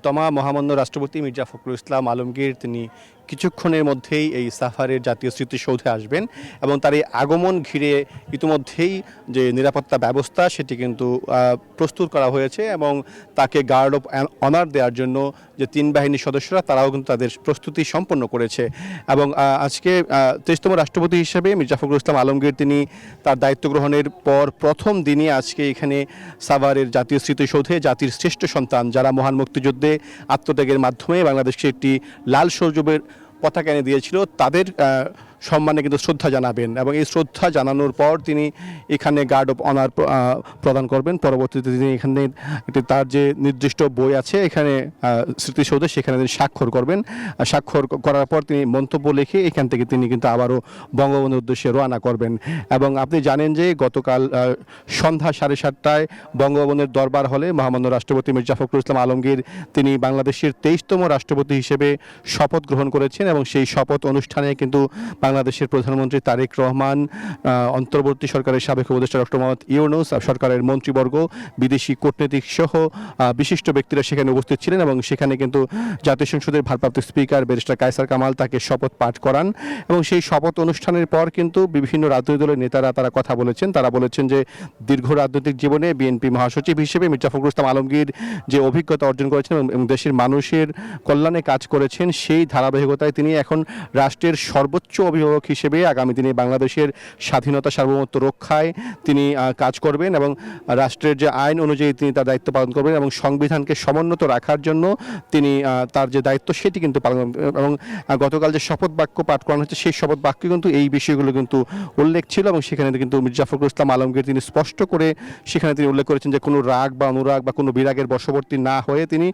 তমা মহামান্য রাষ্ট্রপতি মির্জা ফখরুল ইসলাম আলমগীর তিনি কিছুক্ষণের মধ্যেই এই সাফারের জাতীয় স্মৃতিসৌধে আসবেন এবং তার এই আগমন ঘিরে ইতিমধ্যেই যে নিরাপত্তা ব্যবস্থা সেটি কিন্তু প্রস্তুত করা হয়েছে এবং তাকে গার্ড অফ অনার দেওয়ার জন্য যে তিন বাহিনীর সদস্যরা তারাও কিন্তু তাদের প্রস্তুতি সম্পন্ন করেছে এবং আজকে 23তম রাষ্ট্রপতি হিসেবে মির্জা ফখরুল ইসলাম আলমগীর তিনি তার দায়িত্ব গ্রহণের পর প্রথম দিনই আজকে এখানে সাভারের জাতীয় স্মৃতিসৌধে জাতির শ্রেষ্ঠ সন্তান যারা মহান মুক্তিযুদ্ধে আত্মত্যাগের মাধ্যমে বাংলাদেশকে একটি লাল সৌরজের পতাকা এনে দিয়েছিল তাদের সম্মানে কিন্তু শ্রদ্ধা জানাবেন এবং এই শ্রদ্ধা জানানোর পর তিনি এখানে গার্ড অফ অনার প্রদান করবেন। পরবর্তীতে তিনি এখানে একটি তার যে নির্দিষ্ট বই আছে এখানে স্মৃতিসৌধে সেখানে তিনি স্বাক্ষর করবেন। স্বাক্ষর করার পর তিনি মন্তব্য লিখে এখান থেকে তিনি কিন্তু আবারও বঙ্গবন্ধুর উদ্দেশ্যে রওনা করবেন এবং আপনি জানেন যে গতকাল সন্ধ্যা 7:30টায় বঙ্গবন্ধুর দরবার হলে মহামান্য রাষ্ট্রপতি মির্জা ফখরুল ইসলাম আলমগীর তিনি বাংলাদেশের 23তম রাষ্ট্রপতি হিসেবে শপথ গ্রহণ করেছেন এবং সেই শপথ অনুষ্ঠানে কিন্তু বাংলাদেশের প্রধানমন্ত্রী তারেক রহমান, অন্তর্বর্তী সরকারের সাবেক উপদেষ্টা ডক্টর মোহাম্মদ ইউনূস, সরকারের মন্ত্রীবর্গ, বিদেশি কূটনীতিক সহ বিশিষ্ট ব্যক্তিরা সেখানে উপস্থিত ছিলেন এবং সেখানে কিন্তু জাতীয় সংসদের ভারপ্রাপ্ত স্পিকার ব্যারিস্টার কায়সার কামাল তাকে শপথ পাঠ করান এবং সেই শপথ অনুষ্ঠানের পর কিন্তু বিভিন্ন রাজনৈতিক দলের নেতারা তারা কথা বলেছেন। তারা বলেছেন যে দীর্ঘ রাজনৈতিক জীবনে বিএনপি মহাসচিব হিসেবে মির্জা ফখরুল ইসলাম আলমগীর যে অভিজ্ঞতা অর্জন করেছেন এবং দেশের মানুষের কল্যাণে কাজ করেছেন সেই ধারাবাহিকতায় তিনি এখন রাষ্ট্রের সর্বোচ্চ অভিভাবক হিসেবে আগামী দিনে বাংলাদেশের স্বাধীনতা সার্বভৌমত্ব রক্ষায় তিনি কাজ করবেন এবং রাষ্ট্রের যে আইন অনুযায়ী তিনি তার দায়িত্ব পালন করবেন এবং সংবিধানকে সমুন্নত রাখার জন্য তিনি তার যে দায়িত্ব সেটি কিন্তু পালন এবং গতকাল যে শপথ বাক্য পাঠ করানো হচ্ছে সেই শপথ বাক্যে কিন্তু এই বিষয়গুলো কিন্তু উল্লেখ ছিল এবং সেখানে কিন্তু মির্জা ফখরুল ইসলাম আলমগীর তিনি স্পষ্ট করে সেখানে তিনি উল্লেখ করেছেন যে কোনো রাগ বা অনুরাগ বা কোনো বিরাগের বশবর্তী না হয়ে তিনি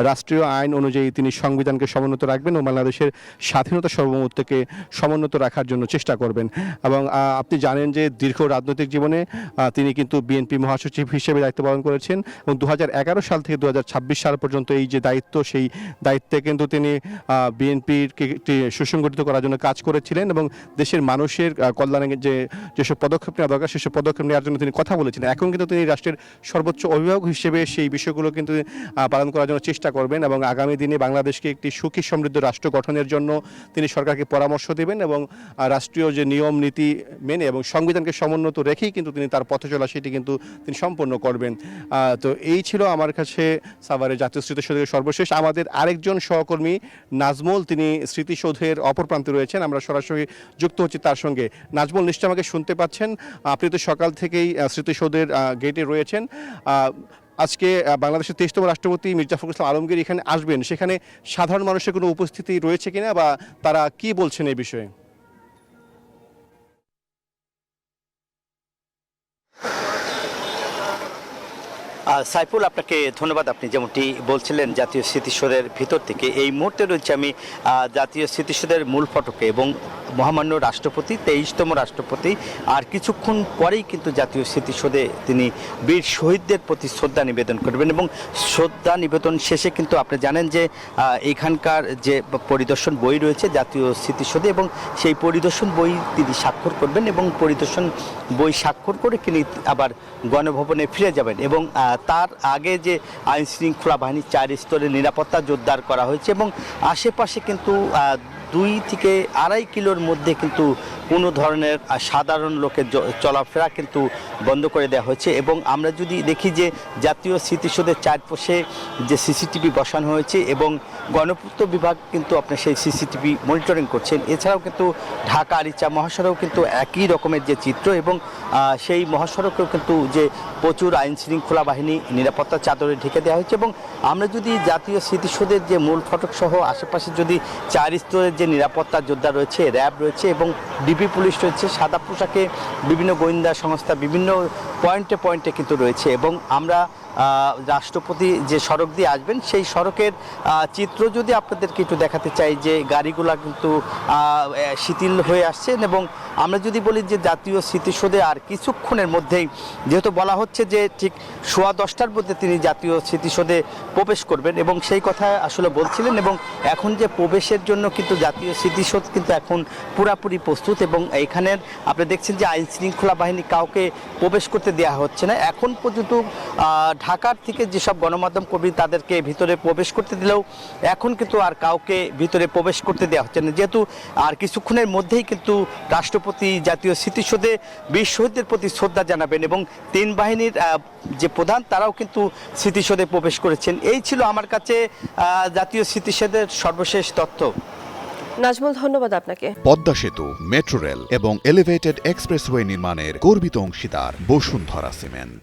রাষ্ট্রীয় আইন অনুযায়ী তিনি সংবিধানকে সমুন্নত রাখবেন ও বাংলাদেশের স্বাধীনতা সার্বভৌমত্বকে সমুন্নত রাখার জন্য চেষ্টা করবেন এবং আপনি জানেন যে দীর্ঘ রাজনৈতিক জীবনে তিনি কিন্তু বিএনপি মহাসচিব হিসেবে দায়িত্ব পালন করেছেন এবং 2011 সাল থেকে 2026 সাল পর্যন্ত এই যে দায়িত্ব সেই দায়িত্বে কিন্তু তিনি বিএনপিকে সুসংগঠিত করার জন্য কাজ করেছিলেন এবং দেশের মানুষের কল্যাণে যেসব পদক্ষেপ নেওয়া দরকার সেসব পদক্ষেপ নেওয়ার জন্য তিনি কথা বলেছিলেন। এখন কিন্তু তিনি রাষ্ট্রের সর্বোচ্চ অভিভাবক হিসেবে সেই বিষয়গুলো কিন্তু পালন করার জন্য চেষ্টা করবেন এবং আগামী দিনে বাংলাদেশকে একটি সুখী সমৃদ্ধ রাষ্ট্র গঠনের জন্য তিনি সরকারকে পরামর্শ দেবেন এবং রাষ্ট্রীয় যে নিয়ম নীতি মেনে এবং সংবিধানকে সমুন্নত রেখেই কিন্তু তিনি তার পথে চলা সেটি কিন্তু তিনি সম্পন্ন করবেন। তো এই ছিল আমার কাছে সাভারের জাতীয় স্মৃতিসৌধের সর্বশেষ। আমাদের আরেকজন সহকর্মী নাজমুল তিনি স্মৃতিসৌধের অপর প্রান্তে রয়েছেন, আমরা সরাসরি যুক্ত হচ্ছি তার সঙ্গে। নাজমুল, নিশ্চয় আমাকে শুনতে পাচ্ছেন? আপনি তো সকাল থেকেই স্মৃতিসৌধের গেটে রয়েছেন। আজকে বাংলাদেশের 23তম রাষ্ট্রপতি মির্জা ফখরুল ইসলাম আলমগীর এখানে আসবেন, সেখানে সাধারণ মানুষের কোনো উপস্থিতি রয়েছে কিনা বা তারা কি বলছেন এই বিষয়ে? সাইফুল, আপনাকে ধন্যবাদ। আপনি যেমনটি বলছিলেন জাতীয় স্মৃতিসৌধের ভিতর থেকে এই মুহূর্তে রয়েছে আমি জাতীয় স্মৃতিসৌধের মূল ফটকে এবং মহামান্য রাষ্ট্রপতি 23তম রাষ্ট্রপতি আর কিছুক্ষণ পরেই কিন্তু জাতীয় স্মৃতিসৌধে তিনি বীর শহীদদের প্রতি শ্রদ্ধা নিবেদন করবেন এবং শ্রদ্ধা নিবেদন শেষে কিন্তু আপনি জানেন যে এখানকার যে পরিদর্শন বই রয়েছে জাতীয় স্মৃতিসৌধে এবং সেই পরিদর্শন বই তিনি স্বাক্ষর করবেন এবং পরিদর্শন বই স্বাক্ষর করে তিনি আবার গণভবনে ফিরে যাবেন এবং তার আগে যে আইন শৃঙ্খলা বাহিনী 4 স্তরের নিরাপত্তা জোরদার করা হয়েছে এবং আশেপাশে কিন্তু 2 থেকে 2.5 কিলোর মধ্যে কিন্তু কোনো ধরনের সাধারণ লোকের চলাফেরা কিন্তু বন্ধ করে দেওয়া হয়েছে এবং আমরা যদি দেখি যে জাতীয় স্মৃতিসৌধের চারপাশে যে সিসিটিভি বসানো হয়েছে এবং গণপূর্ত বিভাগ কিন্তু আপনার সেই সিসিটিভি মনিটরিং করছেন। এছাড়াও কিন্তু ঢাকা আরিচা মহাসড়ক কিন্তু একই রকমের যে চিত্র এবং সেই মহাসড়কেও কিন্তু যে প্রচুর আইন শৃঙ্খলা বাহিনী নিরাপত্তা চাদরে ঢেকে দেওয়া হয়েছে এবং আমরা যদি জাতীয় স্মৃতিসৌধের যে মূল ফটক সহ আশেপাশে যদি 4 স্তরের যে নিরাপত্তা যোদ্ধা রয়েছে, র্যাব রয়েছে এবং ডিবি পুলিশ রয়েছে, সাদা পোশাকে বিভিন্ন গোয়েন্দা সংস্থা বিভিন্ন পয়েন্টে কিন্তু রয়েছে এবং আমরা রাষ্ট্রপতি যে সড়ক দিয়ে আসবেন সেই সড়কের চিত্র যদি আপনাদেরকে একটু দেখাতে চাই যে গাড়িগুলা কিন্তু শিথিল হয়ে আসছেন এবং আমরা যদি বলি যে জাতীয় স্মৃতিসৌধে আর কিছুক্ষণের মধ্যেই যেহেতু বলা হচ্ছে যে ঠিক 10:15টার মধ্যে তিনি জাতীয় স্মৃতিসৌধে প্রবেশ করবেন এবং সেই কথা আসলে বলছিলেন এবং এখন যে প্রবেশের জন্য কিন্তু জাতীয় স্মৃতিসৌধ কিন্তু এখন পুরাপুরি প্রস্তুত এবং এইখানের আপনি দেখছেন যে আইন শৃঙ্খলা বাহিনী কাউকে প্রবেশ করতে দেওয়া হচ্ছে না। এখন পর্যন্ত ঢাকার থেকে যেসব গণমাধ্যম কর্মী তাদেরকে ভিতরে প্রবেশ করতে দিলেও এখন কিন্তু আর কাউকে ভিতরে প্রবেশ করতে দেওয়া হচ্ছে না, যেহেতু আর কিছুক্ষণের মধ্যেই কিন্তু রাষ্ট্রপতি জাতীয় স্মৃতিসৌধে বীর শহীদদের প্রতি শ্রদ্ধা জানাবেন এবং তিন বাহিনীর যে প্রধান তারাও কিন্তু স্মৃতিসৌধে প্রবেশ করেছেন। এই ছিল আমার কাছে জাতীয় স্মৃতিসৌধের সর্বশেষ তথ্য। নাজমুল, ধন্যবাদ আপনাকে। পদ্মা সেতু, মেট্রো রেল এবং এলিভেটেড এক্সপ্রেসওয়ে নির্মাণের গর্বিত অংশীদার বসুন্ধরা সিমেন্ট।